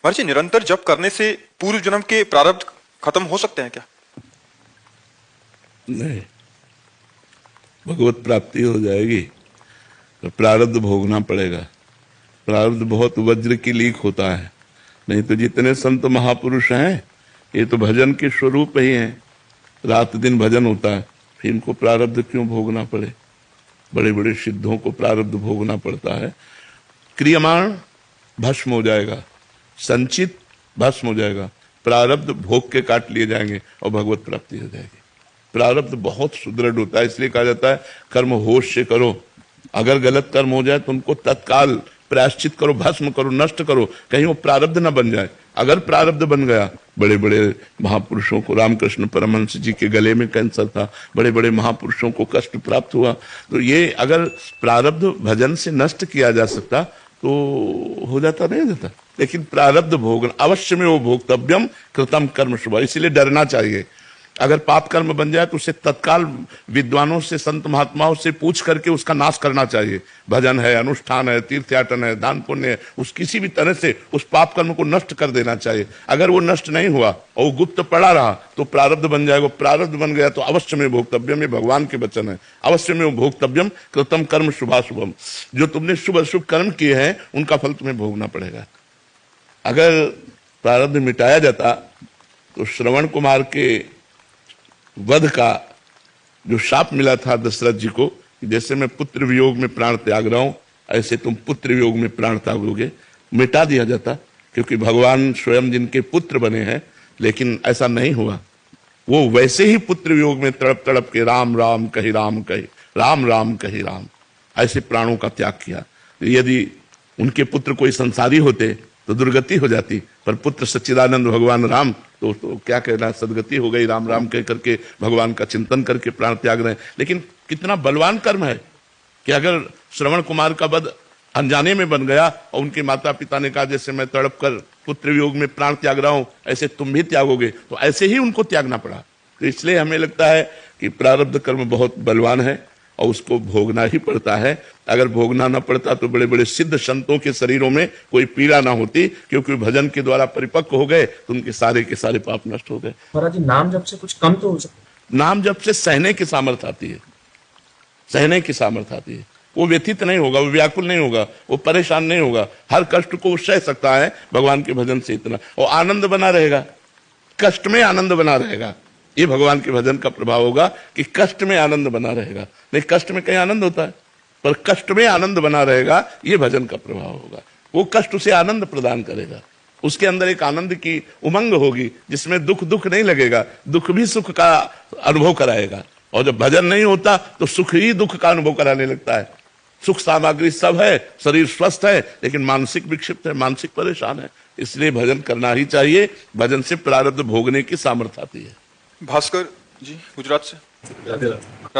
महाराज जी, निरंतर जप करने से पूर्व जन्म के प्रारब्ध खत्म हो सकते हैं क्या? नहीं, भगवत प्राप्ति हो जाएगी तो प्रारब्ध भोगना पड़ेगा। प्रारब्ध बहुत वज्र की लीक होता है। नहीं तो जितने संत महापुरुष हैं ये तो भजन के स्वरूप ही हैं, रात दिन भजन होता है, फिर इनको प्रारब्ध क्यों भोगना पड़े? बड़े बड़े सिद्धों को प्रारब्ध भोगना पड़ता है। क्रियमाण भस्म हो जाएगा, संचित भस्म हो जाएगा, प्रारब्ध भोग के काट लिए जाएंगे और भगवत प्राप्ति हो जाएगी। प्रारब्ध बहुत सुदृढ़ होता है, इसलिए कहा जाता है कर्म होश से करो। अगर गलत कर्म हो जाए तो उनको तत्काल प्रायश्चित करो, भस्म करो, नष्ट करो, कहीं वो प्रारब्ध न बन जाए। अगर प्रारब्ध बन गया, बड़े बड़े महापुरुषों को, रामकृष्ण परमहंस जी के गले में कैंसर था, बड़े बड़े महापुरुषों को कष्ट प्राप्त हुआ, तो ये अगर प्रारब्ध भजन से नष्ट किया जा सकता तो हो जाता, नहीं जाता। लेकिन प्रारब्ध भोग अवश्य में वो भोक्तव्यम कृतम कर्म शुभ, इसलिए डरना चाहिए। अगर पाप कर्म बन जाए तो उसे तत्काल विद्वानों से, संत महात्माओं से पूछ करके उसका नाश करना चाहिए। भजन है, अनुष्ठान है, तीर्थयाटन है, दान पुण्य है, उस किसी भी तरह से उस पाप कर्म को नष्ट कर देना चाहिए। अगर वो नष्ट नहीं हुआ और वो गुप्त पड़ा रहा तो प्रारब्ध बन जाएगा। प्रारब्ध बन गया तो अवश्य में भोक्तव्यम, ये भगवान के वचन है, अवश्य में भोक्तव्यम कृतम कर्म शुभाशुभम। जो तुमने शुभ अशुभ कर्म किए हैं उनका फल तुम्हें भोगना पड़ेगा। अगर प्रारब्ध मिटाया जाता तो श्रवण कुमार के वध का जो शाप मिला था दशरथ जी को, जैसे मैं पुत्र वियोग में प्राण त्याग रहा हूं ऐसे तुम पुत्र वियोग में प्राण त्यागोगे, मिटा दिया जाता। क्योंकि भगवान स्वयं जिनके पुत्र बने हैं, लेकिन ऐसा नहीं हुआ। वो वैसे ही पुत्र वियोग में तड़प तड़प के राम राम कही राम कही, राम राम कही राम, ऐसे प्राणों का त्याग किया। यदि उनके पुत्र कोई संसारी होते तो दुर्गति हो जाती, पर पुत्र सच्चिदानंद भगवान राम तो क्या कहना, सदगति हो गई। राम राम कह करके भगवान का चिंतन करके प्राण त्याग रहे हैं। लेकिन कितना बलवान कर्म है कि अगर श्रवण कुमार का वध अनजाने में बन गया और उनके माता पिता ने कहा जैसे मैं तड़प कर पुत्र वियोग में प्राण त्याग रहा हूं ऐसे तुम भी त्यागोगे, तो ऐसे ही उनको त्यागना पड़ा। तो इसलिए हमें लगता है कि प्रारब्ध कर्म बहुत बलवान है और उसको भोगना ही पड़ता है। अगर भोगना ना पड़ता तो बड़े बड़े सिद्ध संतों के शरीरों में कोई पीड़ा ना होती, क्योंकि भजन के द्वारा परिपक्व हो गए तो उनके सारे के सारे पाप नष्ट हो गए। महाराज जी, नाम जप से कुछ कम तो हो सकता? नाम जप से सहने की सामर्थ्य आती है, सहने की सामर्थ्य आती है। वो व्यथित नहीं होगा, वो व्याकुल नहीं होगा, वो परेशान नहीं होगा, हर कष्ट को सह सकता है भगवान के भजन से। इतना और आनंद बना रहेगा, कष्ट में आनंद बना रहेगा। ये भगवान के भजन का प्रभाव होगा कि कष्ट में आनंद बना रहेगा। नहीं, कष्ट में कहीं आनंद होता है, पर कष्ट में आनंद बना रहेगा, ये भजन का प्रभाव होगा। वो कष्ट उसे आनंद प्रदान करेगा, उसके अंदर एक आनंद की उमंग होगी जिसमें दुख दुख नहीं लगेगा, दुख भी सुख का अनुभव कराएगा। और जब भजन नहीं होता तो सुख ही दुख का अनुभव कराने लगता है। सुख सामग्री सब है, शरीर स्वस्थ है, लेकिन मानसिक विक्षिप्त है, मानसिक परेशान है। इसलिए भजन करना ही चाहिए। भजन से प्रारब्ध भोगने की सामर्थ्य आती है। भास्कर जी गुजरात से। राधे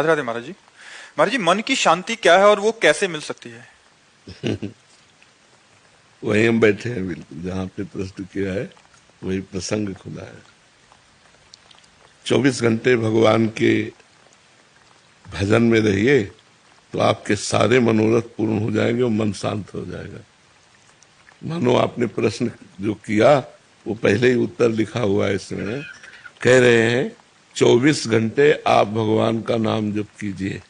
राधे महाराज जी। महाराज जी, मन की शांति क्या है और वो कैसे मिल सकती है? वहीं हम बैठे हैं, बिल्कुल जहां पे प्रश्न किया है वही प्रसंग खुला है। 24 घंटे भगवान के भजन में रहिए तो आपके सारे मनोरथ पूर्ण हो जाएंगे और मन शांत हो जाएगा। मानो आपने प्रश्न जो किया वो पहले ही उत्तर लिखा हुआ है इसमें। कह रहे हैं 24 घंटे आप भगवान का नाम जप कीजिए,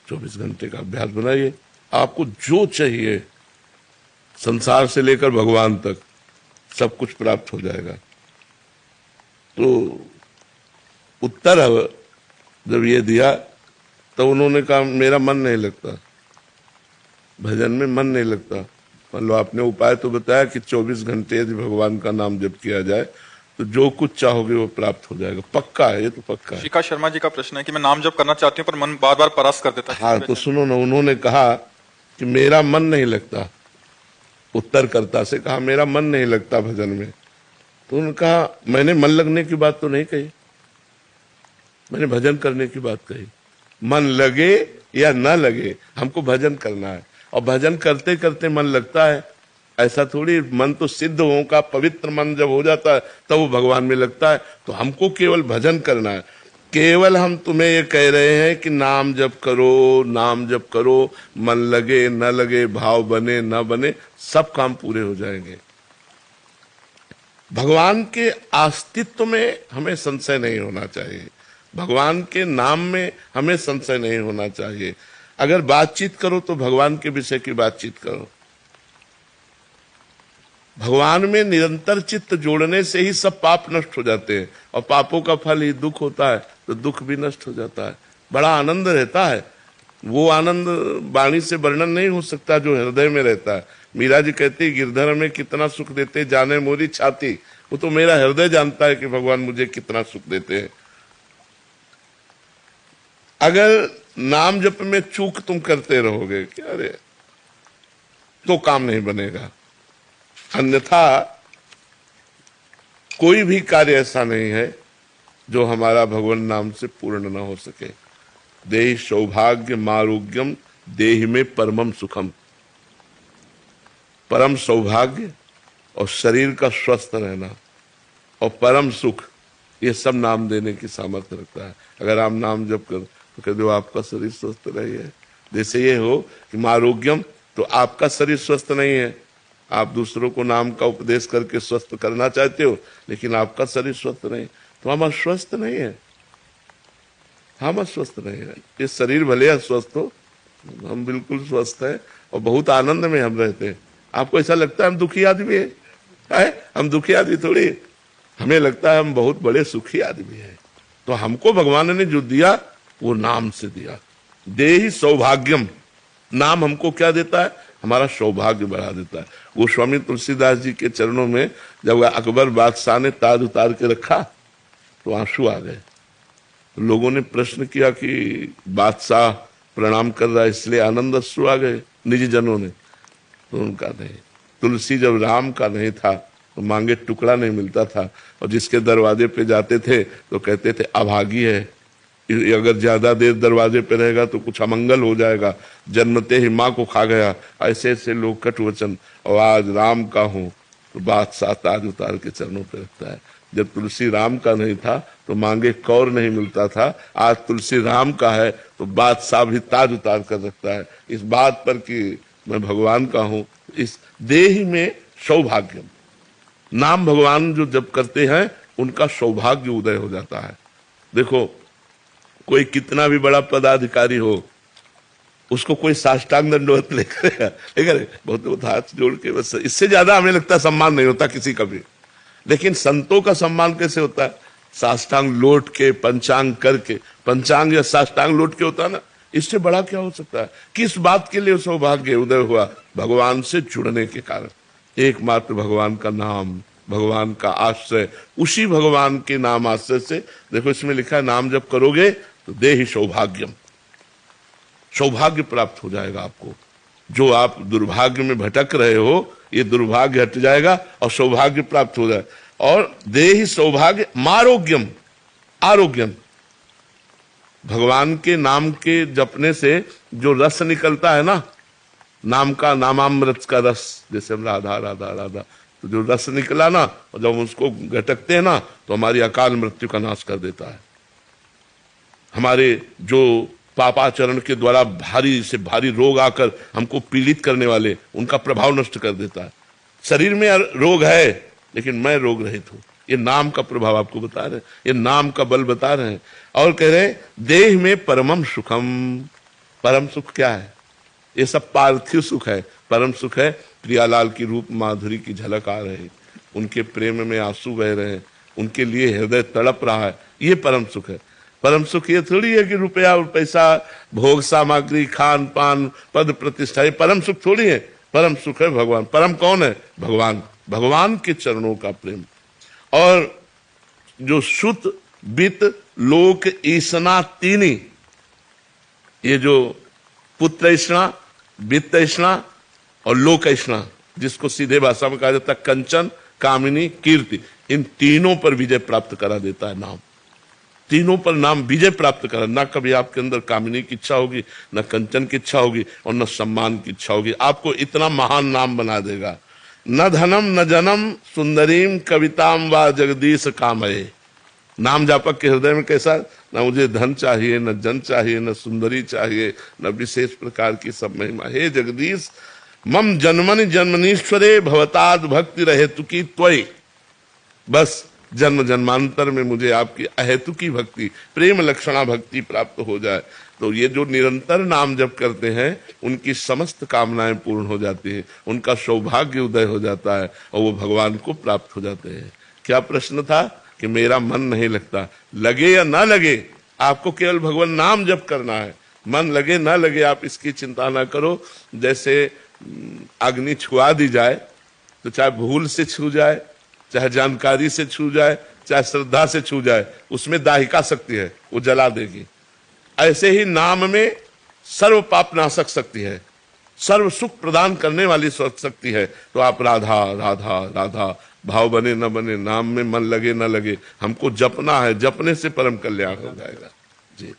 24 घंटे का अभ्यास बनाइए। आपको जो चाहिए संसार से लेकर भगवान तक सब कुछ प्राप्त हो जाएगा। तो उत्तर जब ये दिया तो उन्होंने कहा मेरा मन नहीं लगता, भजन में मन नहीं लगता। मतलब आपने उपाय तो बताया कि 24 घंटे यदि भगवान का नाम जप किया जाए तो जो कुछ चाहोगे वो प्राप्त हो जाएगा। पक्का है, ये तो पक्का है। शिखा शर्मा जी का प्रश्न है कि मैं नाम जप करना चाहती हूँ पर मन बार बार परास कर देता है। हाँ तो सुनो ना, उन्होंने कहा कि मेरा मन नहीं लगता, उत्तरकर्ता से कहा मेरा मन नहीं लगता भजन में। तो उन्होंने कहा मैंने मन लगने की बात तो नहीं कही, मैंने भजन करने की बात कही। मन लगे या न लगे, हमको भजन करना है। और भजन करते करते मन लगता है, ऐसा थोड़ी। मन तो सिद्ध हो का पवित्र मन जब हो जाता है तब वो भगवान में लगता है। तो हमको केवल भजन करना है। केवल हम तुम्हें ये कह रहे हैं कि नाम जप करो, नाम जप करो, मन लगे न लगे, भाव बने न बने, सब काम पूरे हो जाएंगे। भगवान के अस्तित्व में हमें संशय नहीं होना चाहिए, भगवान के नाम में हमें संशय नहीं होना चाहिए। अगर बातचीत करो तो भगवान के विषय की बातचीत करो। भगवान में निरंतर चित्त जोड़ने से ही सब पाप नष्ट हो जाते हैं, और पापों का फल ही दुख होता है, तो दुख भी नष्ट हो जाता है, बड़ा आनंद रहता है। वो आनंद वाणी से वर्णन नहीं हो सकता जो हृदय में रहता है। मीरा जी कहती, गिरधर में कितना सुख देते जाने मोरी छाती। वो तो मेरा हृदय जानता है कि भगवान मुझे कितना सुख देते हैं। अगर नाम जप में चूक तुम करते रहोगे क्या रे, तो काम नहीं बनेगा, अन्यथा कोई भी कार्य ऐसा नहीं है जो हमारा भगवान नाम से पूर्ण न हो सके। देहि सौभाग्य मारोग्यम देहि में परमम सुखम। परम सौभाग्य और शरीर का स्वस्थ रहना और परम सुख, ये सब नाम देने की सामर्थ्य रखता है। अगर आप नाम जप कर तो कह दो आपका शरीर स्वस्थ रही है। जैसे ये हो कि मारोग्यम, तो आपका शरीर स्वस्थ नहीं है, आप दूसरों को नाम का उपदेश करके स्वस्थ करना चाहते हो, लेकिन आपका शरीर स्वस्थ नहीं, तो हम अस्वस्थ नहीं है, हम अस्वस्थ नहीं है। ये शरीर भले अस्वस्थ हो, हम बिल्कुल स्वस्थ है और बहुत आनंद में हम रहते हैं। आपको ऐसा लगता है हम दुखी आदमी है? हम दुखी आदमी थोड़ी, हमें लगता है हम बहुत बड़े सुखी आदमी हैं। तो हमको भगवान ने जो दिया वो नाम से दिया। देहि सौभाग्यम, नाम हमको क्या देता है? हमारा सौभाग्य बढ़ा देता है। वो स्वामी तुलसीदास जी के चरणों में जब अकबर बादशाह ने ताज उतार के रखा तो आंसू आ गए। लोगों ने प्रश्न किया कि बादशाह प्रणाम कर रहा है इसलिए आनंद अश्रु आ गए निजी जनों ने, तो उनका नहीं। तुलसी जब राम का नहीं था तो मांगे टुकड़ा नहीं मिलता था, और जिसके दरवाजे पे जाते थे तो कहते थे अभागी है, अगर ज्यादा देर दरवाजे पे रहेगा तो कुछ अमंगल हो जाएगा, जन्मते ही माँ को खा गया। ऐसे ऐसे लोग कटु वचन, और आज राम का हूं तो बादशाह ताज उतार के चरणों पे रखता है। जब तुलसी राम का नहीं था तो मांगे कौर नहीं मिलता था, आज तुलसी राम का है तो बादशाह भी ताज उतार कर रखता है, इस बात पर कि मैं भगवान का हूं। इस देह में सौभाग्य, नाम भगवान जो जब करते हैं उनका सौभाग्य उदय हो जाता है। देखो, कोई कितना भी बड़ा पदाधिकारी हो, उसको कोई साष्टांग दंडवत लेकर बहुत हाथ जोड़ के, बस इससे ज्यादा हमें लगता है सम्मान नहीं होता किसी का भी। लेकिन संतों का सम्मान कैसे होता है? साष्टांग लौट के, पंचांग करके, पंचांग या साष्टांग लौट के होता है ना, इससे बड़ा क्या हो सकता है? किस बात के लिए सौभाग्य उदय हुआ? भगवान से जुड़ने के कारण। एकमात्र भगवान का नाम, भगवान का आश्रय, उसी भगवान के नाम आश्रय से, देखो इसमें लिखा है नाम जब करोगे तो देहि सौभाग्यम, सौभाग्य प्राप्त हो जाएगा आपको। जो आप दुर्भाग्य में भटक रहे हो, ये दुर्भाग्य हट जाएगा और सौभाग्य प्राप्त हो जाए। और देहि सौभाग्य मारोग्यम, आरोग्यम, भगवान के नाम के जपने से जो रस निकलता है ना, नाम का, नामामृत का रस, जैसे हम राधा राधा राधा, तो जो रस निकला ना, और जब उसको घटकते हैं ना तो हमारी अकाल मृत्यु का नाश कर देता है। हमारे जो पापाचरण के द्वारा भारी से भारी रोग आकर हमको पीड़ित करने वाले, उनका प्रभाव नष्ट कर देता है। शरीर में रोग है लेकिन मैं रोग रहित हूं, ये नाम का प्रभाव आपको बता रहे हैं, ये नाम का बल बता रहे हैं। और कह रहे हैं देह में परमम सुखम, परम सुख क्या है? ये सब पार्थिव सुख है। परम सुख है प्रियालाल की रूप माधुरी की झलक आ रही, उनके प्रेम में आंसू बह रहे हैं, उनके लिए हृदय तड़प रहा है, ये परम सुख है। परम सुख ये थोड़ी है कि रुपया और पैसा, भोग सामग्री, खान पान, पद प्रतिष्ठा, ये परम सुख थोड़ी है। परम सुख है भगवान। परम कौन है? भगवान, भगवान के चरणों का प्रेम। और जो सुत वित्त लोक ईसना तीनी, ये जो पुत्र ईष्णा, वित्त ईष्णा और लोक ईष्णा, जिसको सीधे भाषा में कहा जाता है कंचन, कामिनी, कीर्ति, इन तीनों पर विजय प्राप्त करा देता है नाम। तीनों पर नाम विजय प्राप्त करा। ना कभी आपके अंदर कामिनी की इच्छा होगी, न कंचन की इच्छा होगी और न सम्मान की इच्छा होगी। आपको इतना महान नाम बना देगा। न धनम न जनम सुंदरीम कविताम व जगदीश कामये। नाम जापक के हृदय में कैसा? ना मुझे धन चाहिए, न जन चाहिए, न सुंदरी चाहिए, न विशेष प्रकार की सब महिमा। हे जगदीश, मम जन्मनि जन्मनीश्वरे भवताद भक्ति रहे तुकी त्वयि। बस जन्म जन्मांतर में मुझे आपकी अहेतुकी भक्ति, प्रेम लक्षणा भक्ति प्राप्त हो जाए। तो ये जो निरंतर नाम जप करते हैं उनकी समस्त कामनाएं पूर्ण हो जाती हैं, उनका सौभाग्य उदय हो जाता है और वो भगवान को प्राप्त हो जाते हैं। क्या प्रश्न था कि मेरा मन नहीं लगता? लगे या ना लगे, आपको केवल भगवान नाम जप करना है। मन लगे ना लगे आप इसकी चिंता ना करो। जैसे अग्नि छुआ दी जाए तो चाहे भूल से छू जाए, चाहे जानकारी से छू जाए, चाहे श्रद्धा से छू जाए, उसमें दाहिका शक्ति है, वो जला देगी। ऐसे ही नाम में सर्व पाप नाशक शक्ति है, सर्व सुख प्रदान करने वाली शक्ति है। तो आप राधा राधा राधा भाव बने न बने, नाम में मन लगे न लगे, हमको जपना है, जपने से परम कल्याण हो जाएगा। जी।